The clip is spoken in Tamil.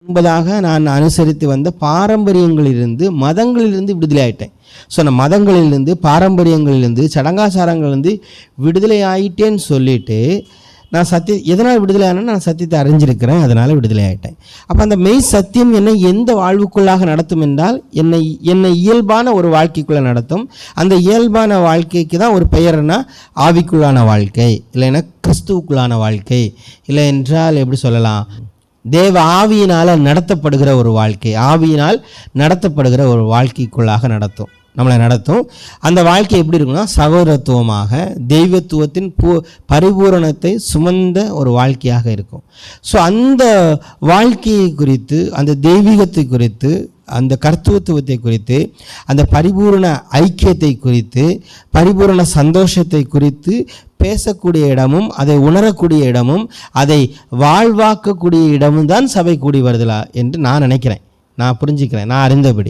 என்பதாக நான் அனுசரித்து வந்த பாரம்பரியங்களிலிருந்து மதங்களிலிருந்து விடுதலை ஆயிட்டேன். ஸோ நான் மதங்களிலிருந்து பாரம்பரியங்களிலிருந்து சடங்காச்சாரங்களிலிருந்து விடுதலை ஆயிட்டேன்னு சொல்லிட்டு நான் எதனால் விடுதலை ஆனேன்னு நான் சத்தியத்தை அறிஞ்சிருக்கிறேன், அதனால் விடுதலை ஆகிட்டேன். அப்போ அந்த மெய் சத்தியம் என்னை எந்த வாழ்வுக்குள்ளாக நடத்தும் என்றால் என்னை இயல்பான ஒரு வாழ்க்கைக்குள்ளே நடத்தும். அந்த இயல்பான வாழ்க்கைக்கு தான் ஒரு பெயர்னா ஆவிக்குள்ளான வாழ்க்கை, இல்லைன்னா கிறிஸ்துவுக்குள்ளான வாழ்க்கை, இல்லை என்றால் எப்படி சொல்லலாம், தேவ ஆவியினால் நடத்தப்படுகிற ஒரு வாழ்க்கை, ஆவியினால் நடத்தப்படுகிற ஒரு வாழ்க்கைக்குள்ளாக நம்மளை நடத்தும். அந்த வாழ்க்கை எப்படி இருக்குன்னா சகோதரத்துவமாக தெய்வத்துவத்தின் பரிபூரணத்தை சுமந்த ஒரு வாழ்க்கையாக இருக்கும். ஸோ அந்த வாழ்க்கையை குறித்து, அந்த தெய்வீகத்தை குறித்து, அந்த கர்த்தத்துவத்தை குறித்து, அந்த பரிபூரண ஐக்கியத்தை குறித்து, பரிபூரண சந்தோஷத்தை குறித்து பேசக்கூடிய இடமும், அதை உணரக்கூடிய இடமும், அதை வாழ்வாக்கக்கூடிய இடமும் தான் சபை கூடி வருதலா என்று நான் நினைக்கிறேன், நான் புரிஞ்சுக்கிறேன், நான் அறிந்தபடி.